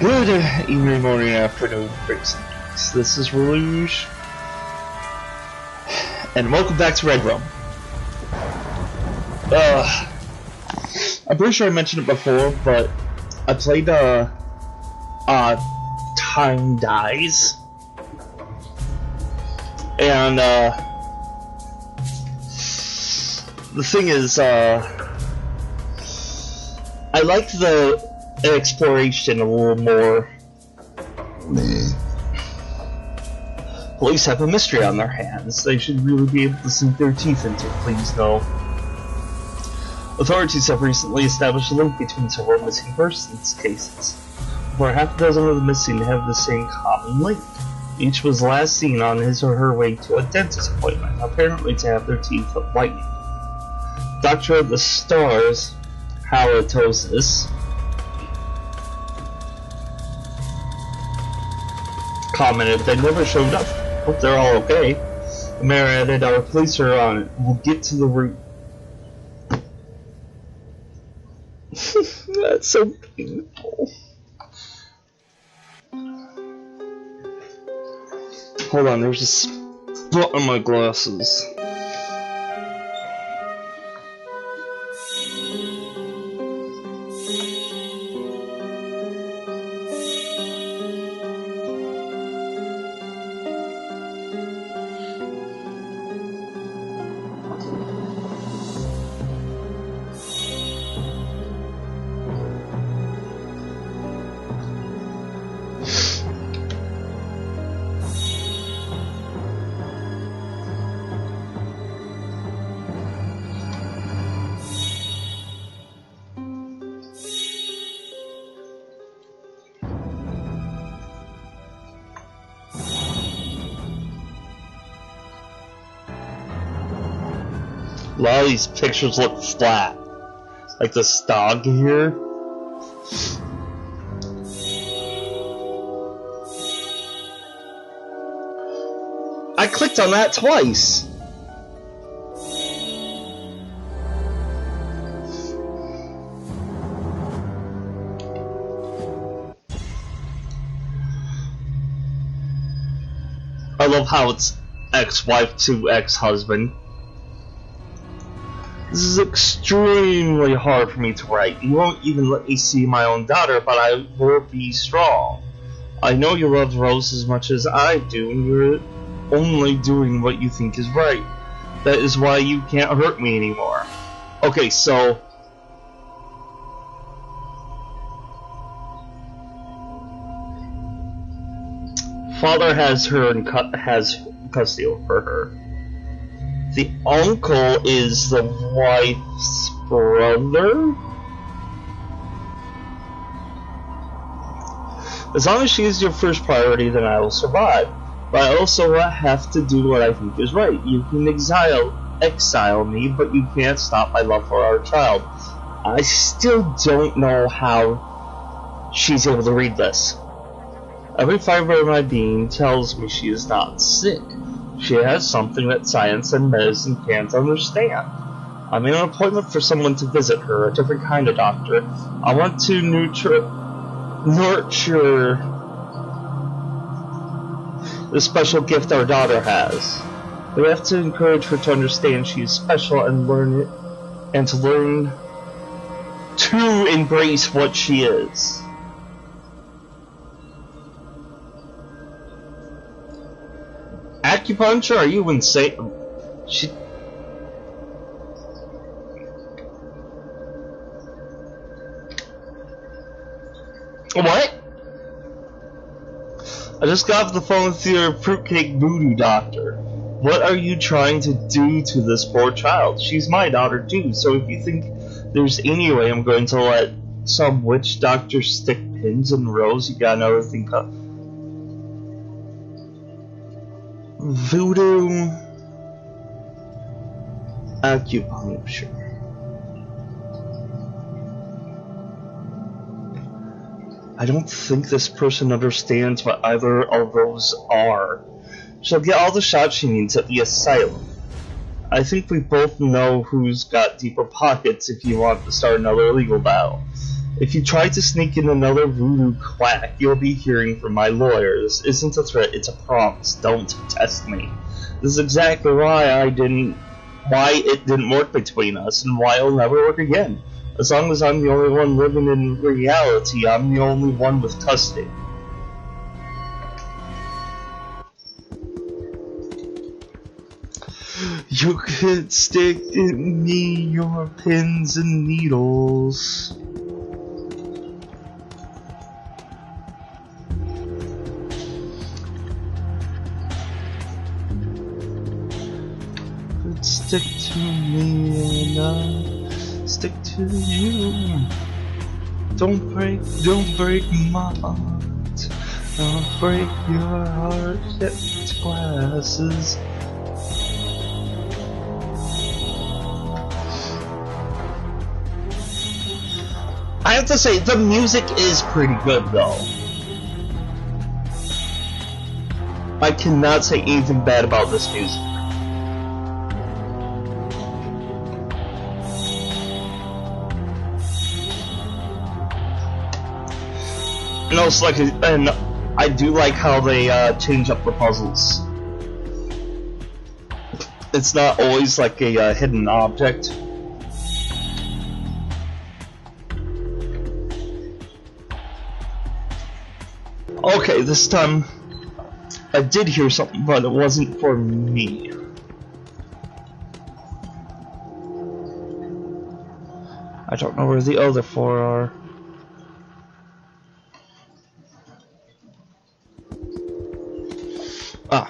Good evening, morning, afternoon, freaks and geeks. This is Railuge, and welcome back to Redrum. I'm pretty sure I mentioned it before, but I played Time Dies, and the thing is, I liked the exploration a little more. Police have a mystery on their hands. They should really be able to sink their teeth into it, please no. Authorities have recently established a link between several missing persons cases. Over half a dozen of the missing have the same common link. Each was last seen on his or her way to a dentist appointment, apparently to have their teeth whitened. Doctor of the Stars, halitosis, commented they never showed up. Hope they're all okay. The mayor added, our police are on it. We'll get to the root. That's so painful. Hold on, there's a spot on my glasses. A lot of these pictures look flat. Like this dog here. I clicked on that twice. I love how it's ex-wife to ex-husband. This is extremely hard for me to write. You won't even let me see my own daughter, but I will be strong. I know you love Rose as much as I do, and you're only doing what you think is right. That is why you can't hurt me anymore. Okay, so father has her and has custody over her. The uncle is the wife's brother? As long as she is your first priority, then I will survive. But I also have to do what I think is right. You can exile me, but you can't stop my love for our child. I still don't know how she's able to read this. Every fiber of my being tells me she is not sick. She has something that science and medicine can't understand. I made an appointment for someone to visit her, a different kind of doctor. I want to nurture the special gift our daughter has. We have to encourage her to understand she is special and learn to embrace what she is. Acupuncture? Are you insane? What? I just got off the phone with your fruitcake voodoo doctor. What are you trying to do to this poor child? She's my daughter too, so if you think there's any way I'm going to let some witch doctor stick pins in Rose, you got another thing coming. Voodoo acupuncture. I don't think this person understands what either of those are. She'll get all the shots she needs at the asylum. I think we both know who's got deeper pockets if you want to start another legal battle. If you try to sneak in another voodoo quack, you'll be hearing from my lawyer. This isn't a threat, it's a promise. Don't test me. This is exactly why it didn't work between us, and why it'll never work again. As long as I'm the only one living in reality, I'm the only one with custody. You could stick in me your pins and needles. Stick to me and I'll stick to you. Don't break my heart. I'll break your heart. Get glasses. I have to say, the music is pretty good though. I cannot say anything bad about this music. And also, and I do like how they change up the puzzles. It's not always like a hidden object. Okay, this time I did hear something, but it wasn't for me. I don't know where the other four are. Ah.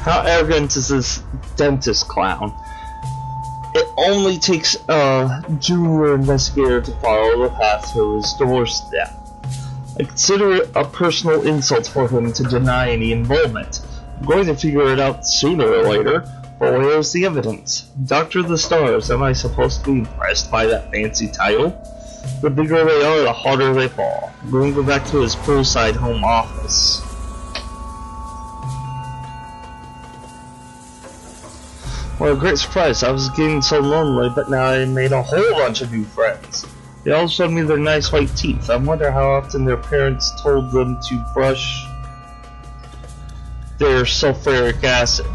How arrogant is this dentist clown? It only takes a junior investigator to follow the path to his doorstep. I consider it a personal insult for him to deny any involvement. I'm going to figure it out sooner or later, but where's the evidence? Doctor of the Stars, am I supposed to be impressed by that fancy title? The bigger they are, the harder they fall. I'm going to go back to his poolside home office. What a great surprise. I was getting so lonely, but now I made a whole bunch of new friends. They all showed me their nice white teeth. I wonder how often their parents told them to brush their sulfuric acid.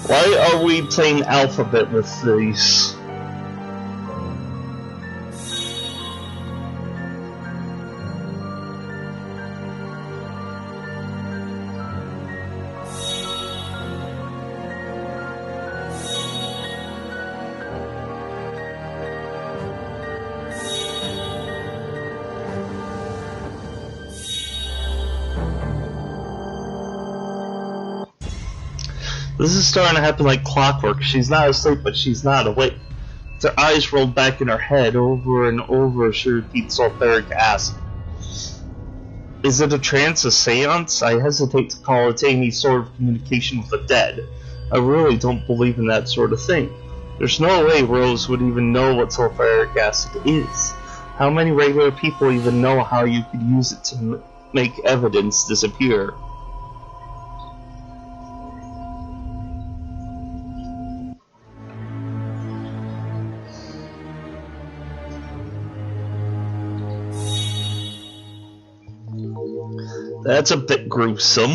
Why are we playing alphabet with these? This is starting to happen like clockwork. She's not asleep, but she's not awake. With her eyes rolled back in her head, over and over she repeats sulfuric acid. Is it a trance, a seance? I hesitate to call it any sort of communication with the dead. I really don't believe in that sort of thing. There's no way Rose would even know what sulfuric acid is. How many regular people even know how you could use it to make evidence disappear? That's a bit gruesome.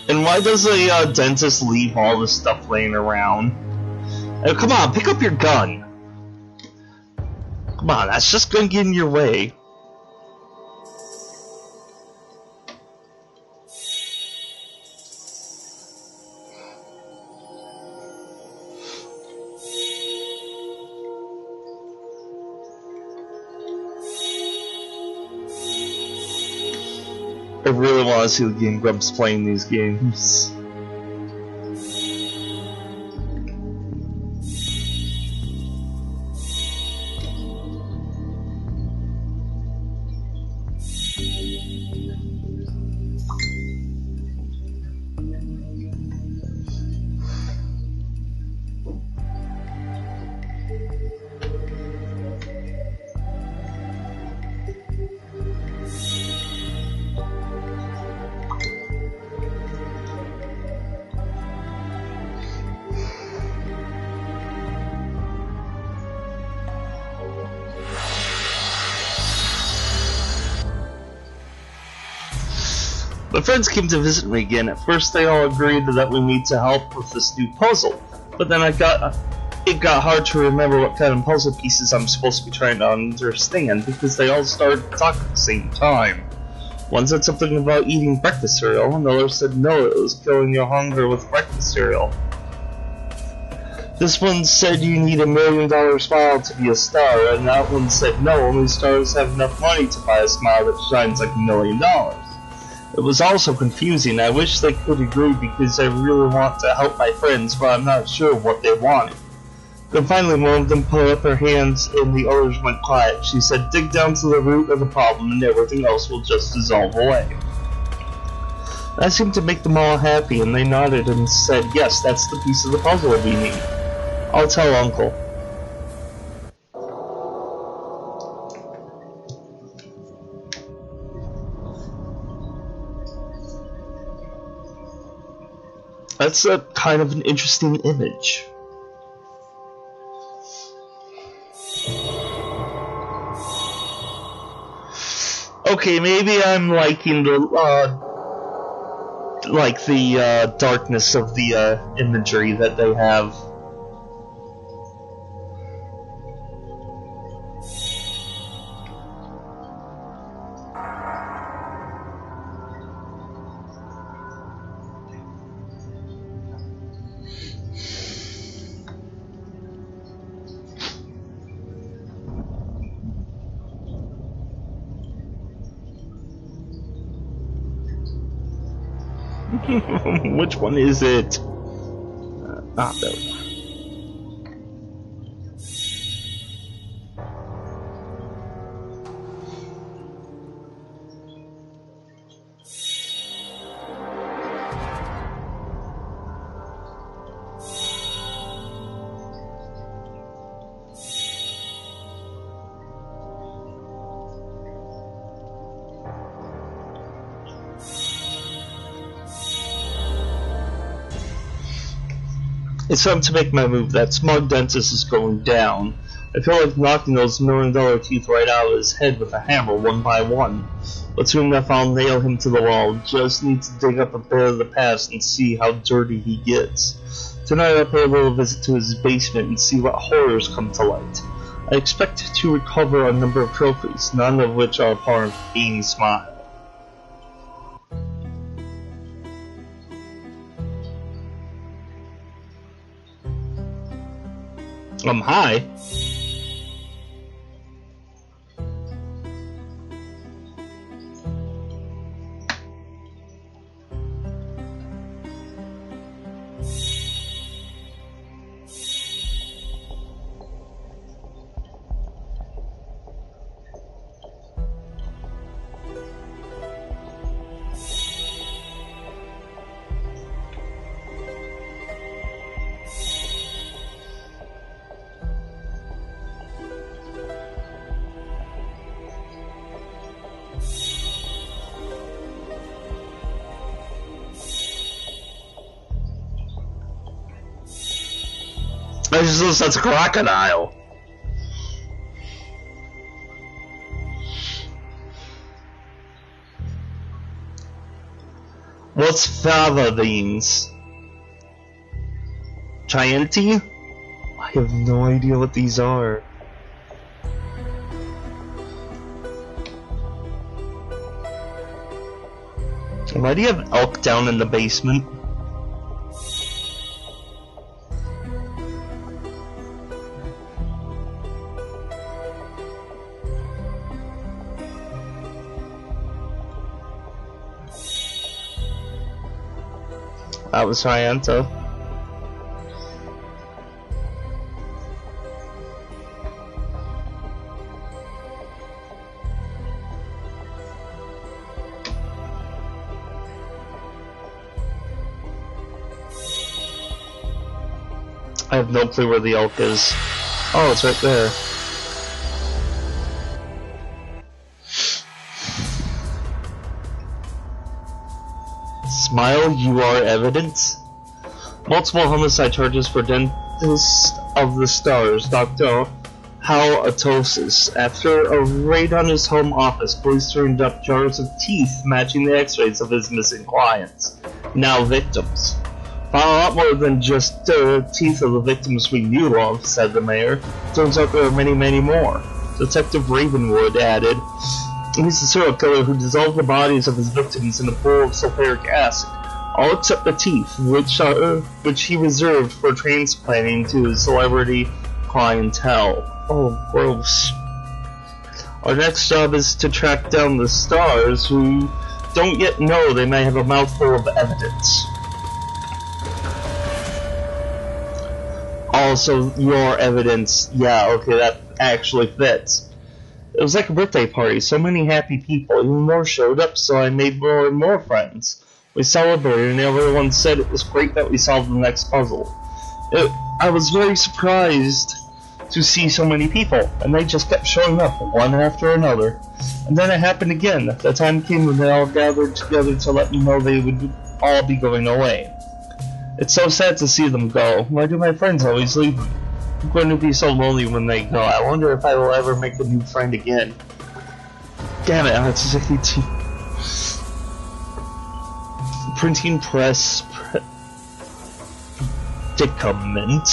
And why does a dentist leave all this stuff laying around? Oh, come on, pick up your gun. Come on, that's just gonna get in your way. I really want to see the Game Grumps playing these games. My friends came to visit me again. At first they all agreed that we need to help with this new puzzle, but then it got hard to remember what kind of puzzle pieces I'm supposed to be trying to understand because they all started talking at the same time. One said something about eating breakfast cereal, another said no, it was killing your hunger with breakfast cereal. This one said you need $1 million smile to be a star, and that one said no, only stars have enough money to buy a smile that shines like $1 million. It was also confusing. I wish they could agree because I really want to help my friends, but I'm not sure what they wanted. Then finally one of them put up her hands and the others went quiet. She said, dig down to the root of the problem and everything else will just dissolve away. That seemed to make them all happy, and they nodded and said, yes, that's the piece of the puzzle we need. I'll tell Uncle. That's a kind of an interesting image. Okay, maybe I'm liking the darkness of the imagery that they have. Which one is it? There we go. It's time to make my move. That smug dentist is going down. I feel like knocking those $1 million teeth right out of his head with a hammer one by one. But soon enough I'll nail him to the wall. Just need to dig up a bit of the past and see how dirty he gets. Tonight I'll pay a little visit to his basement and see what horrors come to light. I expect to recover a number of trophies, none of which are part of Amy's smile. Hi. I just know that's a crocodile. What's fava beans? Chianti? I have no idea what these are. Why do you have elk down in the basement? That was Hyanta. I have no clue where the elk is. Oh, it's right there. Smile, you are evidence. Multiple homicide charges for Dentist of the Stars, Dr. Halitosis. After a raid on his home office, police turned up jars of teeth matching the x-rays of his missing clients, now victims. Found a lot more than just teeth of the victims we knew of, said the mayor. Turns out there are many, many more. Detective Ravenwood added, he's the serial killer who dissolved the bodies of his victims in a pool of sulfuric acid, all except the teeth, which he reserved for transplanting to his celebrity clientele. Oh, gross. Our next job is to track down the Stars, who don't yet know they may have a mouthful of evidence. Also, your evidence, yeah, okay, that actually fits. It was like a birthday party, so many happy people, even more showed up, so I made more and more friends. We celebrated, and everyone said it was great that we solved the next puzzle. I was very surprised to see so many people, and they just kept showing up, one after another. And then it happened again. The time came when they all gathered together to let me know they would all be going away. It's so sad to see them go. Why do my friends always leave me? I'm going to be so lonely when they go. I wonder if I will ever make a new friend again. Damn it, I just hate to... Printing press... predicament.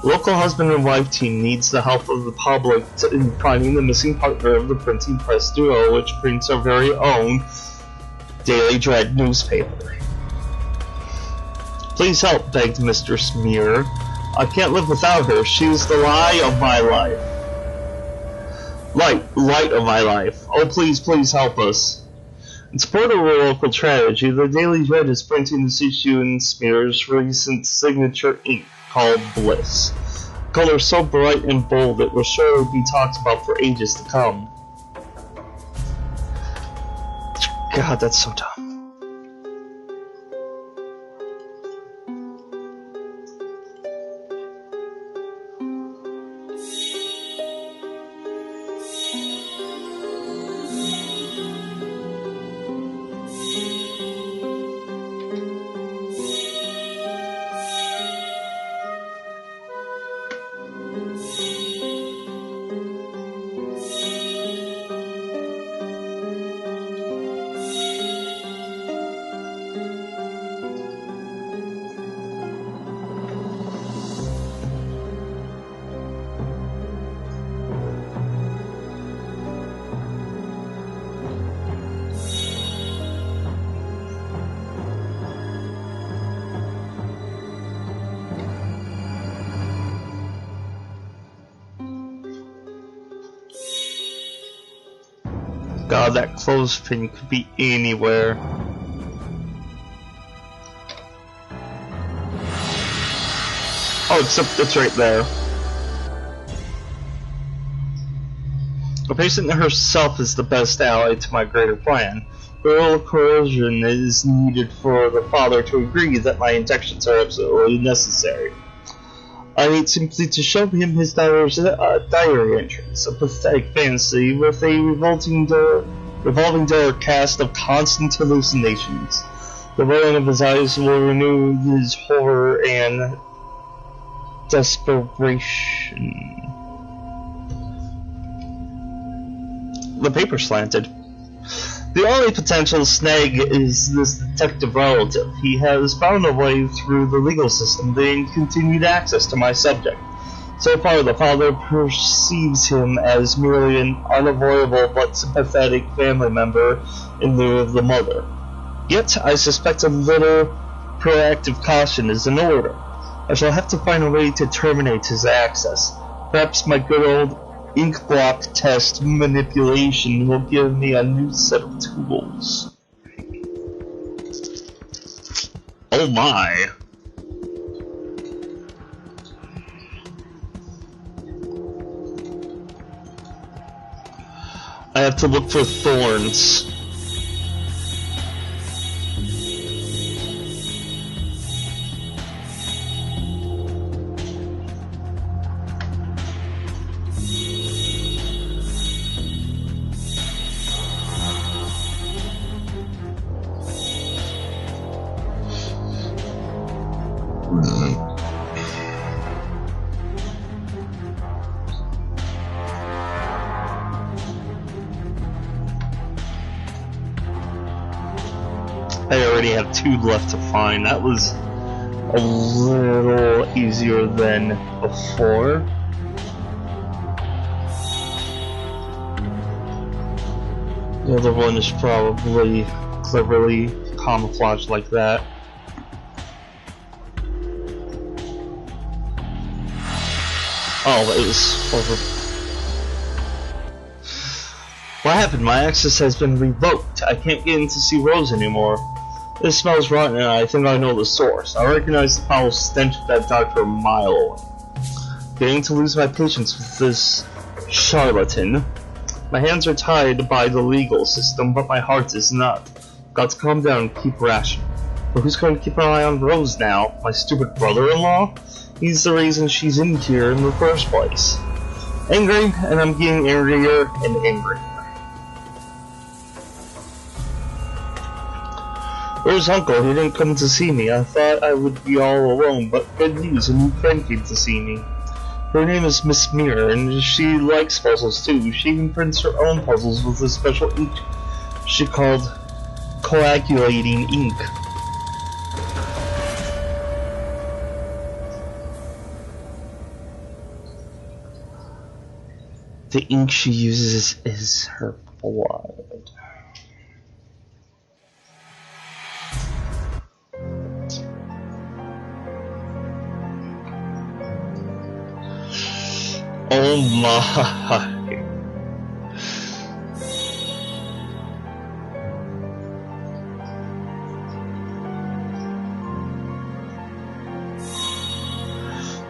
Local husband and wife team needs the help of the public in finding the missing partner of the printing press duo, which prints our very own Daily Dread newspaper. Please help, begged Mr. Smear. I can't live without her. She's the light of my life. Light of my life. Oh, please, please help us. In support of our local tragedy, the Daily Dread is printing this issue in Smear's recent signature ink called Bliss. A color so bright and bold it will surely be talked about for ages to come. God, that's so dumb. God, that clothespin could be anywhere. Oh, except it's right there. The patient herself is the best ally to my greater plan. Oral coercion is needed for the father to agree that my injections are absolutely necessary. I need simply to show him his diary entries, a pathetic fantasy with a revolving door cast of constant hallucinations. The rolling of his eyes will renew his horror and desperation. The paper slanted. The only potential snag is this detective relative. He has found a way through the legal system to gain continued access to my subject. So far, the father perceives him as merely an unavoidable but sympathetic family member in lieu of the mother. Yet, I suspect a little proactive caution is in order. I shall have to find a way to terminate his access. Perhaps my good old ink block test manipulation will give me a new set of tools. Oh my. I have to look for thorns. I already have 2 left to find. That was a little easier than before. The other one is probably cleverly camouflaged like that. Oh, it was over. What happened? My access has been revoked. I can't get in to see Rose anymore. This smells rotten and I think I know the source. I recognize the foul stench of that doctor a mile away. Beginning to lose my patience with this charlatan. My hands are tied by the legal system, but my heart is not. Got to calm down and keep rational. But who's going to keep an eye on Rose now? My stupid brother-in-law? He's the reason she's in here in the first place. Angry, and I'm getting angrier and angrier. Where's Uncle? He didn't come to see me. I thought I would be all alone, but good news, a new friend came to see me. Her name is Miss Mirror, and she likes puzzles too. She even prints her own puzzles with a special ink she called coagulating ink. The ink she uses is her blood. Oh my.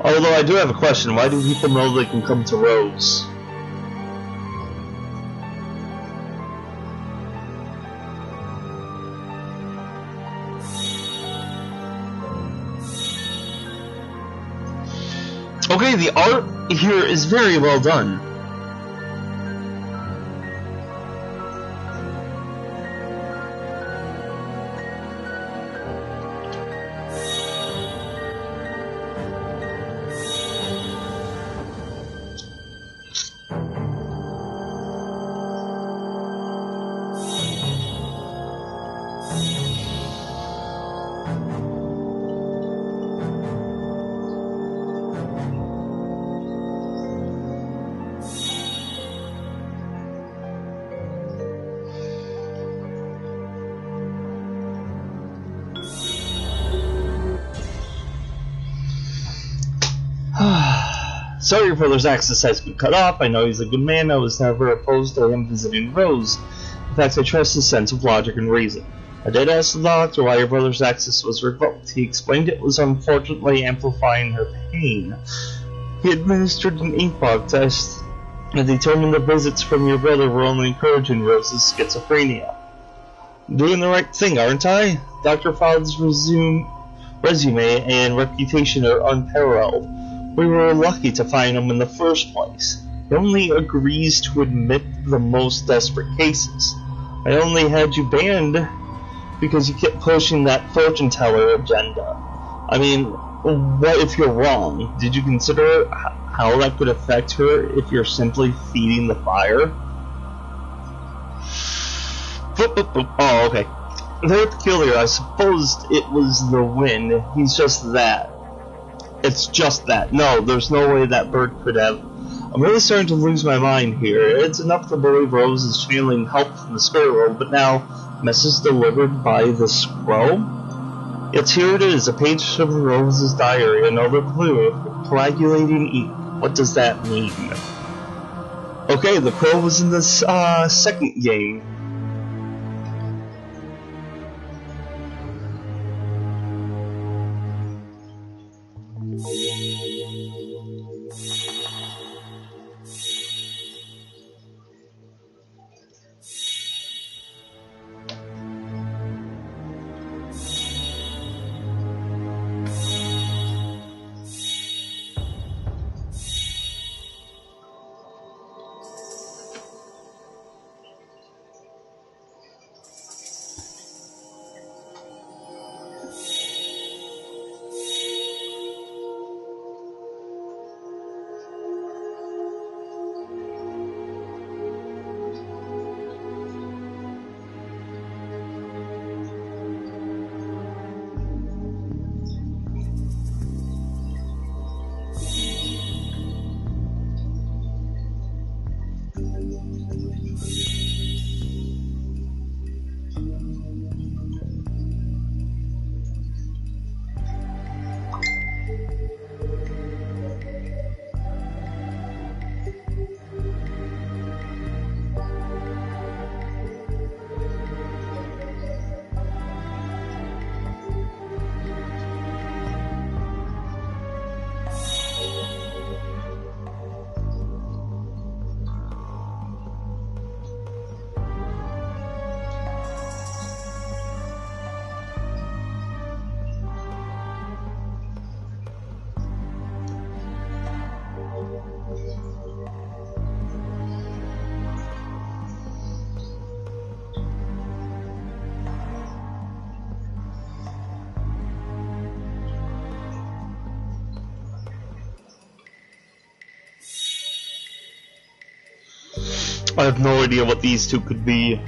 Although I do have a question, why do people know they can come to Rose? Okay, the art here is very well done. Sorry your brother's access has been cut off. I know he's a good man. I was never opposed to him visiting Rose. In fact, I trust his sense of logic and reason. I did ask the doctor why your brother's access was revoked. He explained it was unfortunately amplifying her pain. He administered an inkbog test and determined the visits from your brother were only encouraging Rose's schizophrenia. I'm doing the right thing, aren't I? Dr. Fowler's resume and reputation are unparalleled. We were lucky to find him in the first place. He only agrees to admit the most desperate cases. I only had you banned because you kept pushing that fortune teller agenda. I mean, what if you're wrong? Did you consider how that could affect her if you're simply feeding the fire? Oh, okay. Very peculiar. I supposed it was the wind. He's just that. It's just that. No, there's no way that bird could have. I'm really starting to lose my mind here. It's enough to believe Rose is feeling help from the spirit world, but now, message delivered by the scroll? Yet here it is, a page from Rose's diary, another clue, coagulating ink. What does that mean? Okay, the crow was in this second game. I have no idea what these two could be.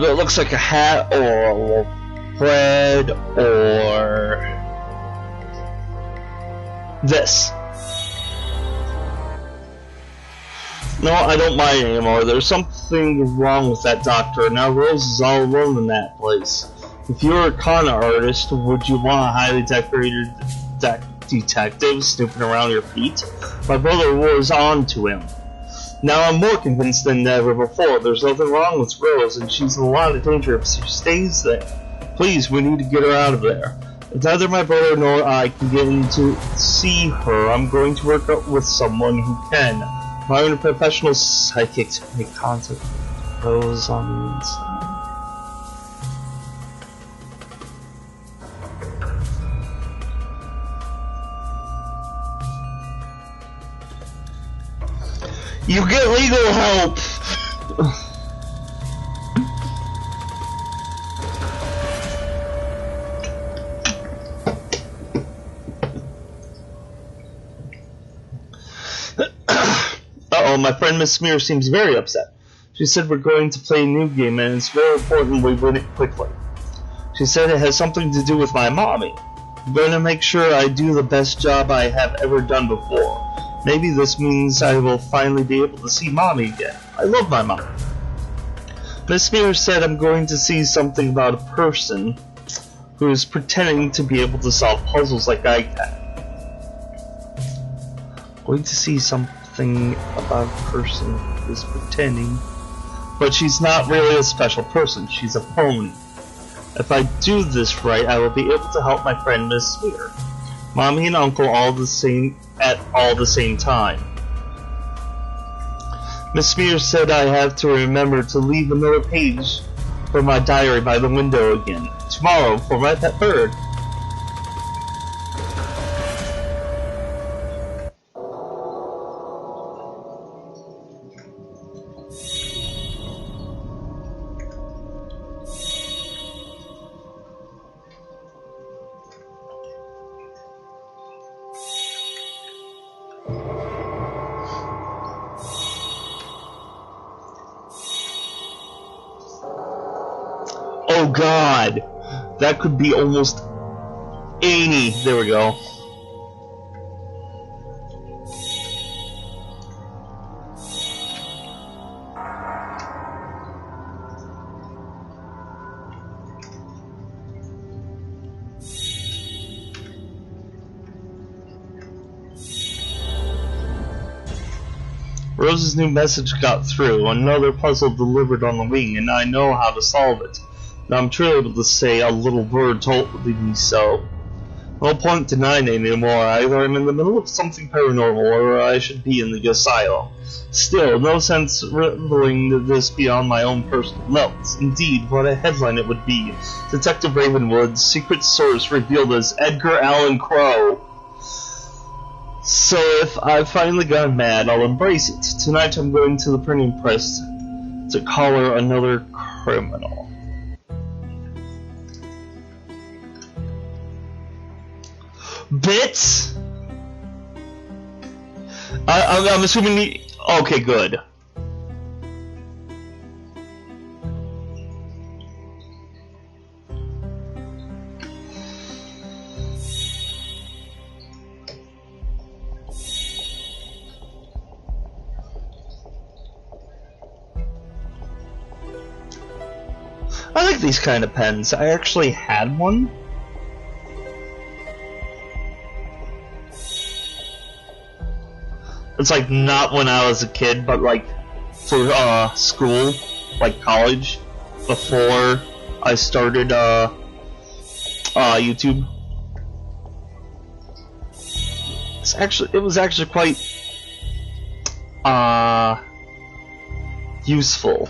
That looks like a hat or bread or this. No, I don't mind anymore. There's something wrong with that doctor. Now Rose is all alone in that place. If you were a con artist, would you want a highly decorated detective snooping around your feet? My brother was on to him. Now I'm more convinced than ever before. There's nothing wrong with Rose, and she's in a lot of danger if she stays there. Please, we need to get her out of there. If neither my brother nor I can get in to see her, I'm going to work out with someone who can. Hiring a professional psychic to make contact with Rose on the inside. You get legal help! Uh-oh, my friend Miss Smear seems very upset. She said we're going to play a new game and it's very important we win it quickly. She said it has something to do with my mommy. I'm going to make sure I do the best job I have ever done before. Maybe this means I will finally be able to see Mommy again. I love my mom. Miss Smear said I'm going to see something about a person who is pretending to be able to solve puzzles like I can. Going to see something about a person who is pretending, but she's not really a special person. She's a pony. If I do this right, I will be able to help my friend Miss Smear. Mommy and Uncle at the same time. Miss Smear said I have to remember to leave another page for my diary by the window again. Tomorrow for my pet bird. Oh god, that could be almost any. There we go. Rose's new message got through, another puzzle delivered on the wing, and I know how to solve it. Now I'm truly able to say a little bird told me so. No point denying it anymore. Either I'm in the middle of something paranormal, or I should be in the asylum. Still, no sense revealing this beyond my own personal notes. Indeed, what a headline it would be. Detective Ravenwood's secret source revealed as Edgar Allan Crow. So if I've finally gone mad, I'll embrace it. Tonight I'm going to the printing press to collar another criminal. Bits? I'm assuming okay, good. I like these kind of pens. I actually had one. It's like not when I was a kid, but like for school, like college, before I started YouTube. It was actually quite useful.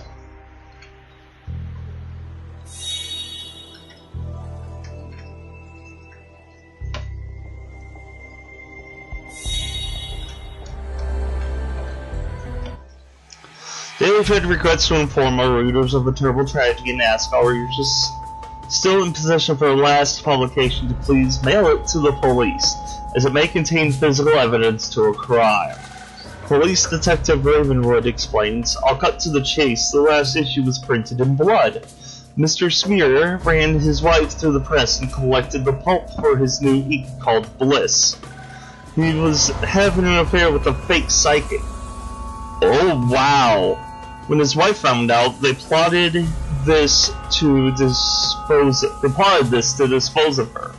Daily Thread regrets to inform our readers of the terrible tragedy and ask our readers still in possession of our last publication to please mail it to the police, as it may contain physical evidence to a crime. Police Detective Ravenwood explains, I'll cut to the chase. The last issue was printed in blood. Mr. Smear ran his wife through the press and collected the pulp for his new ink called Bliss. He was having an affair with a fake psychic. Oh wow! When his wife found out, they plotted this to dispose of her.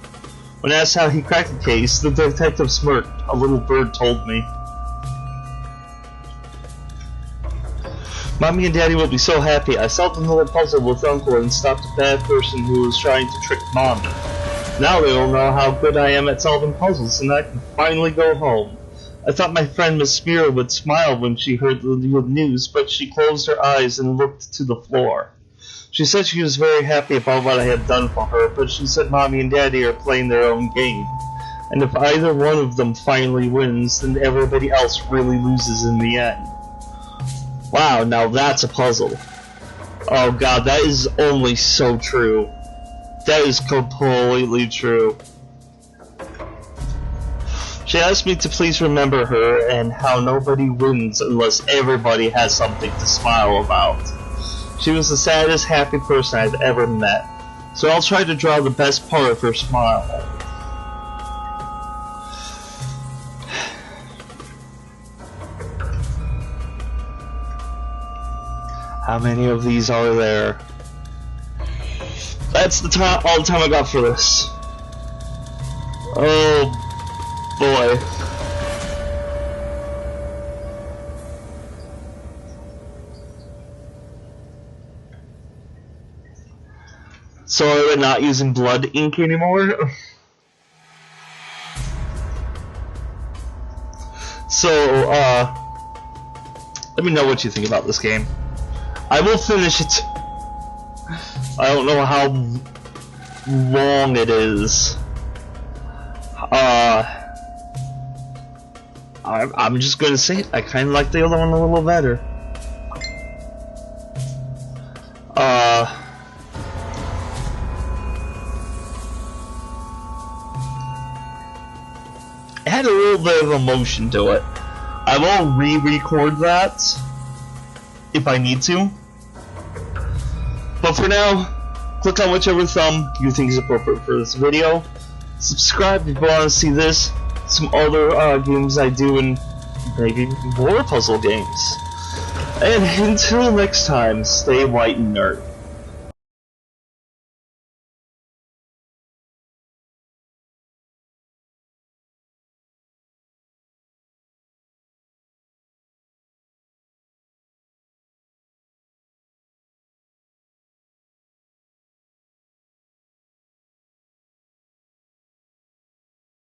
When asked how he cracked the case, the detective smirked. A little bird told me. Mommy and Daddy will be so happy. I solved another puzzle with Uncle and stopped a bad person who was trying to trick Mommy. Now they will know how good I am at solving puzzles, and I can finally go home. I thought my friend Miss Spear would smile when she heard the news, but she closed her eyes and looked to the floor. She said she was very happy about what I had done for her, but she said Mommy and Daddy are playing their own game. And if either one of them finally wins, then everybody else really loses in the end. Wow, now that's a puzzle. Oh god, that is only so true. That is completely true. She asked me to please remember her and how nobody wins unless everybody has something to smile about. She was the saddest happy person I've ever met, so I'll try to draw the best part of her smile. How many of these are there? That's all the time I got for this. Oh boy. So are we not using blood ink anymore? So, let me know what you think about this game. I will finish it. I don't know how long it is. I'm just gonna say it. I kind of like the other one a little better. It had a little bit of emotion to it. I will re-record that if I need to. But for now, click on whichever thumb you think is appropriate for this video. Subscribe if you want to see this, some other games I do, and maybe more puzzle games. And until next time, stay white and nerd.